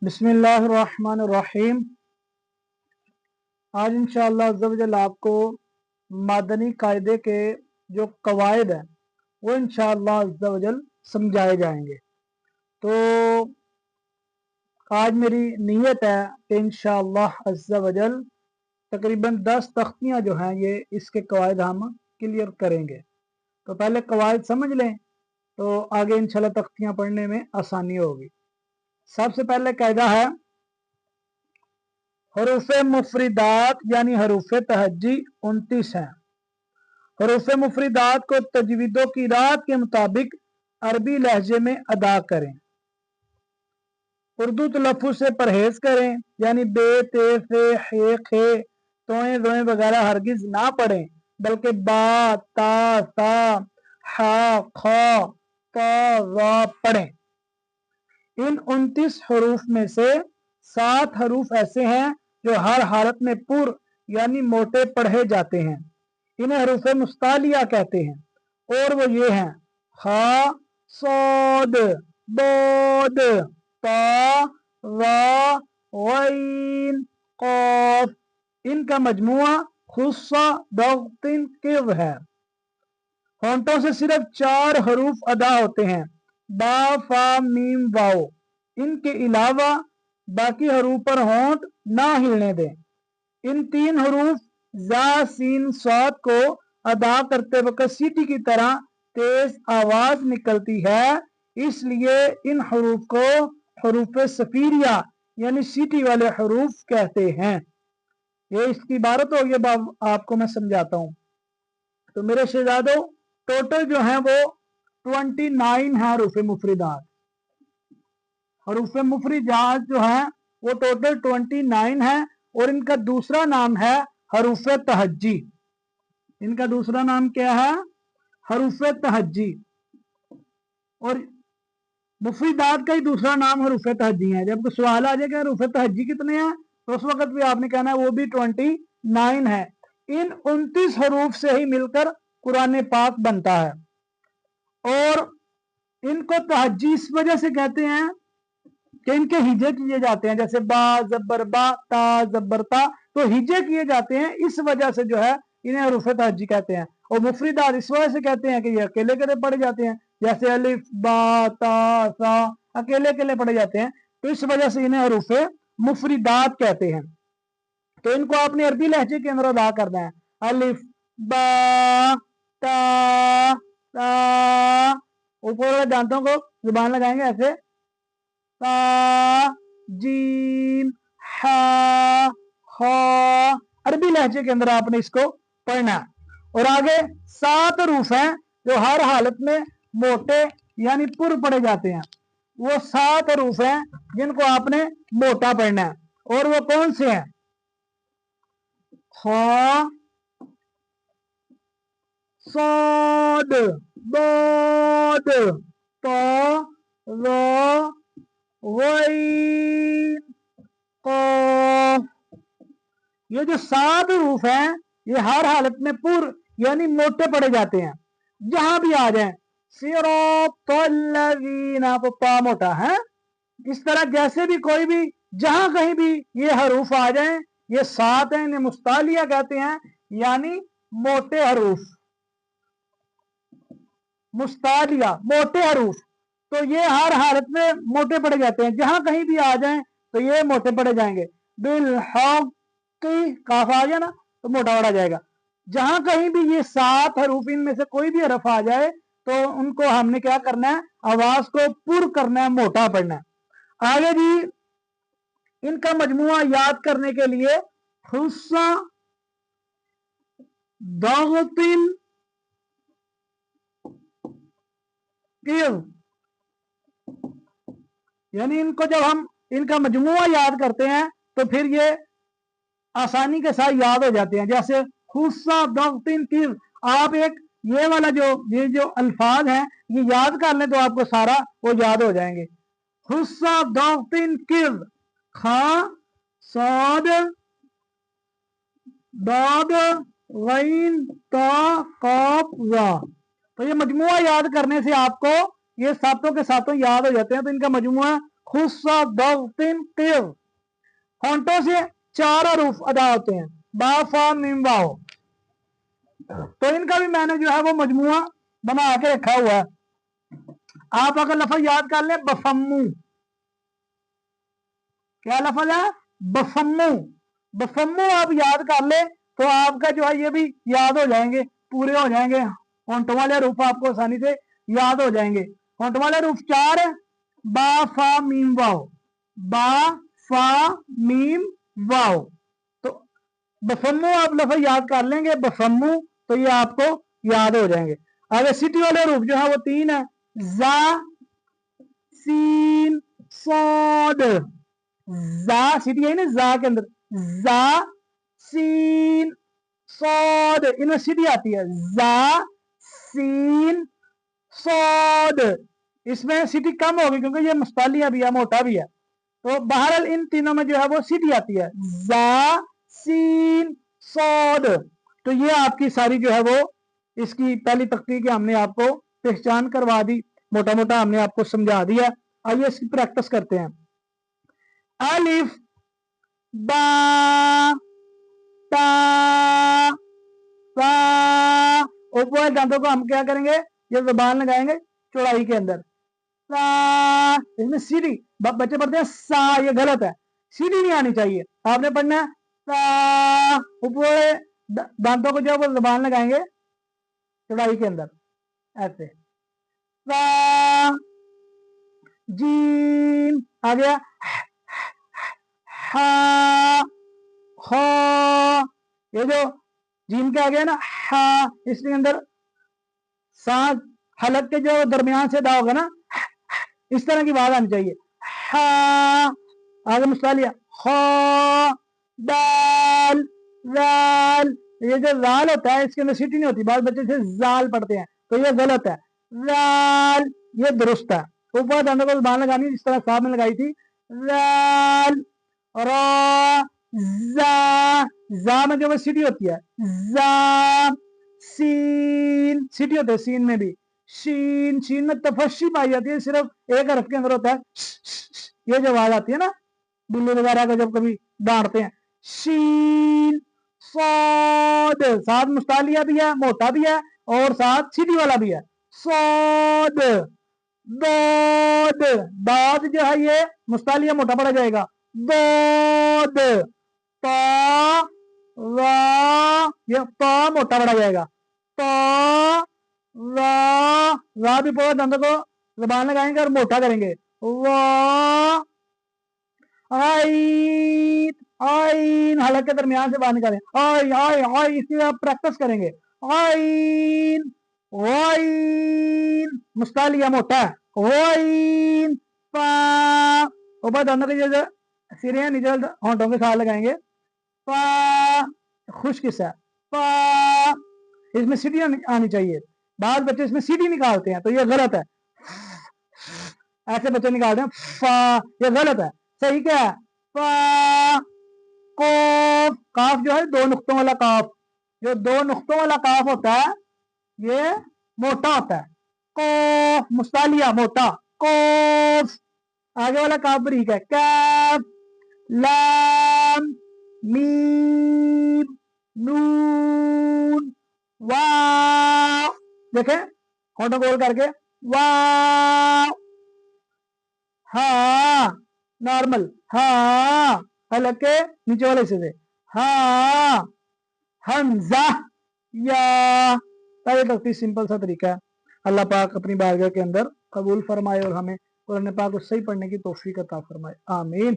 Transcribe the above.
बिस्मिल्लाहिर्रहमानिर्रहीम। आज इंशाअल्लाह अज़्ज़ा वजल आपको मादनी कायदे के जो कवायद हैं वो इंशाअल्लाह अज़्ज़ा वजल समझाए जाएंगे। तो आज मेरी नीयत है कि इंशाअल्लाह अज़्ज़ा वजल तकरीबन 10 तख्तियाँ जो हैं ये इसके कवायद हम क्लियर करेंगे। तो पहले कवायद समझ लें तो आगे इंशाअल्लाह तख्तियाँ पढ़ने में आसानी होगी। सबसे पहले कायदा है हरूफ मुफरिदात यानी हरूफ तहज्जी 29 हैं। हरूफ मुफरिदात को तजवीदो की रात के मुताबिक अरबी लहजे में अदा करें। उर्दू तलफ़्फ़ुज़ से परहेज करें, यानी बे, ते, फे, हे, खे, तोए, जोए वगैरह हरगिज ना पढ़ें, बल्कि बा, ता, सा, हा, खा, ता, वा पढ़ें। इन 29 हरूफ में से 7 हरूफ ऐसे हैं जो हर हालत में पुर यानी मोटे पढ़े जाते हैं। इन्हें हरूफ मुस्तालिया कहते हैं और वो ये हैं हा, सौद, बोद, ता, वा, गईन, कौफ। इनका मजमुआ खुस्सा दौतिन किव है। होंठों से सिर्फ 4 हरूफ अदा होते हैं, बा, फा, मीम, वाओ। इनके अलावा बाकी हरूफ पर होंठ ना हिलने दें। इन 3 हरूफ जा, सीन, स्वाद को अदा करते वक्त सीटी की तरह तेज आवाज निकलती है, इसलिए इन हरूफ को हरूफ सफीरिया यानी सीटी वाले हरूफ कहते हैं। ये इसकी इबारत हो गई। अब आपको मैं समझाता हूँ। तो मेरे शहजादों टोटल जो है वो 29 है हरूफ मुफरिदात। हरूफ मुफरिदात जो है वो टोटल 29 है और इनका दूसरा नाम है हरूफ तहज्जी। इनका दूसरा नाम क्या है? हरूफ तहज्जी। और मुफरिदात का ही दूसरा नाम हरूफ तहज्जी है। जब कोई सवाल आ जाएगा हरूफ तहज्जी कितने हैं तो उस वक्त भी आपने कहना है वो भी 29 है। इन 29 हरूफ से ही मिलकर कुरान पाक बनता है और इनको तहज्जी इस वजह से कहते हैं कि इनके हिजे किए जाते हैं, जैसे बा जबर बा, ता जबर ता, तो हिजे किए जाते हैं। इस वजह से जो है इन्हें हरूफ तहज्जी कहते हैं। और मुफरिदात इस वजह से कहते हैं कि ये अकेले अकेले पढ़े जाते हैं, जैसे अलिफ, बा, ता, सा अकेले अकेले पढ़े जाते हैं, तो इस वजह से इन्हें हरूफ मुफरिदात कहते हैं। तो इनको आपने अरबी लहजे के अंदर अदा करना है। अलिफ, बा, ता, ता, ऊपर वाले दांतों को जुबान लगाएंगे ऐसे, ता, जीम, हा, खा। अरबी लहजे के अंदर आपने इसको पढ़ना है। और आगे 7 हरूफ हैं जो हर हालत में मोटे यानी पुर पढ़े जाते हैं। वो 7 हरूफ हैं जिनको आपने मोटा पढ़ना है। और वो कौन से हैं? खा, साद, दाद, ता, रा, गईन, काफ। ये जो 7 हरूफ हैं ये हर हालत में पुर यानी मोटे पढ़े जाते हैं, जहां भी आ जाएं। सिरातल्लज़ीना को पा मोटा है। इस तरह जैसे भी कोई भी जहां कहीं भी ये हरूफ आ जाएं, ये 7 हैं, इन्हें मुस्तालिया कहते हैं यानी मोटे हरूफ। मुस्तालिया मोटे हरूफ, तो ये हर हालत में मोटे पढ़े जाते हैं, जहां कहीं भी आ जाएं तो ये मोटे पढ़े जाएंगे। बिल हक काफ आ गया ना तो मोटा पढ़ा जाएगा। जहां कहीं भी ये 7 हरूफ इनमें से कोई भी हरफ आ जाए तो उनको हमने क्या करना है? आवाज को पुर करना है, मोटा पढ़ना है। आगे जी इनका मजमुआ याद करने के लिए हुस्सा दागतिन यानी इनको जब हम इनका मजमुआ याद करते हैं तो फिर ये आसानी के साथ याद हो जाते हैं। जैसे हुस्सा दागतिन किर, आप एक ये वाला ये जो अल्फाज हैं ये याद कर लें तो आपको सारा वो याद हो जाएंगे। हुस्सा दागतिन किर, खा, साद, दाद, गईन, ता, काफ, वा। तो ये मजमुआ याद करने से आपको ये सातों के सातों याद हो जाते हैं। तो इनका मजमुआ खुस्सा दग्तिन क़िर। होंठों से 4 हरूफ अदा होते हैं, बा फा मीम वाओ। तो इनका भी मैंने जो है वो मजमुआ बना के रखा हुआ है। आप अगर लफ्ज याद कर लें, बफम्मू, क्या लफ्ज है? बफम्मू। बफम्मू आप याद कर ले तो आपका जो है ये भी याद हो जाएंगे, पूरे हो जाएंगे। होंठों वाले हरूफ आपको आसानी से याद हो जाएंगे। होंठों वाले हरूफ 4 है, बा फा मीम वाओ, बा फा मीम वाओ। तो बफम्मू आप लफ्ज याद कर लेंगे, बफम्मू, तो ये आपको याद हो जाएंगे। अगर सिटी वाले हरूफ जो है वो 3 है, जा सीन सौद। जा सिटी है ना, जा के अंदर जा सीन सौद, इनमें सिटी आती है, जा सीन सौद। इसमें सिटी कम होगी क्योंकि ये मुस्तालिया भी है, मोटा भी है। तो बहरहाल इन तीनों में जो है वो सिटी आती है, जा सीन सौद। तो ये आपकी सारी जो है वो इसकी पहली तख्ती हमने आपको पहचान करवा दी, मोटा मोटा हमने आपको समझा दिया। आइए इसकी प्रैक्टिस करते हैं। अलिफ बा ता सा। ऊपर दांतों को हम क्या करेंगे, ये ज़बान लगाएंगे चौड़ाई के अंदर, सा। इसमें सीढ़ी बच्चे पढ़ते हैं सा, ये गलत है, सीढ़ी नहीं आनी चाहिए। आपने पढ़ना है सा, ऊपर दांतों को जो वो ज़बान लगाएंगे चौड़ाई के अंदर ऐसे, सा। जीम आ गया, हा खा। ये जो जीम के आ गया ना हा, इसके अंदर सांस हलक के जो दरमियान से अदा होगा ना, इस तरह की आवाज आनी चाहिए। हा आगे मुस्तालिया, खा दाल जाल। ये जो जाल होता है इसके अंदर सीटी नहीं होती, बाद बच्चे से जाल पढ़ते हैं, तो ये गलत है। जाल ये दुरुस्त है। ऊपर दांतों को ज़बान लगानी जिस तरह साहब ने लगाई थी, जाल। रा जा में जो सीटी होती है, जा। सीन सीटी होती है सीन में भी, शीन, शीन में तफशी पाई जाती है, सिर्फ एक हरफ के अंदर होता है, ये जो आवाज आती है ना बिल्ली वगैरह को जब कभी डांटते हैं। शीन सौद, साथ मुस्तालिया भी है, मोटा भी है, और साथ सीटी वाला भी है, सौद। दोद, दाद जो है ये मुस्तालिया मोटा पड़ा जाएगा, दोद। ता वा, ये ता मोटा पड़ा जाएगा, ता वा भी पूरा दंदों को ज़बान लगाएंगे और मोटा करेंगे, वा। आइन, आइन हलक के दरमियान से बाहर निकालें, आई आई आई, इसकी आप प्रैक्टिस करेंगे। आइन वाइन, मुस्तालिया मोटा है, वाइन पा। ऊपर दांतों के जैसे सिरे हैं, नीचे होंठों के साथ लगाएंगे, पा। खुश किस्सा पा, इसमें सीटी आनी चाहिए। बाद बच्चे इसमें सीटी निकालते हैं तो ये गलत है, ऐसे बच्चे निकालते हैं फा, ये गलत है। सही क्या है, फा। काफ, काफ जो है 2 नुक्तों वाला काफ, जो 2 नुक्तों वाला काफ होता है ये मोटा होता है, काफ मुस्तालिया मोटा, काफ। आगे वाला काफ बारीक है, काफ। लाम मीम नून वाव। देखें होंठों गोल करके, वाव। हाँ नॉर्मल, हाँ हलक के नीचे वाले हिस्से से, हाँ। हमजा या, ये तख्ती सिंपल सा तरीका है। अल्लाह पाक अपनी बारगाह के अंदर कबूल फरमाए और हमें कुरान पाक को सही पढ़ने की तौफीक अता फरमाए, आमीन।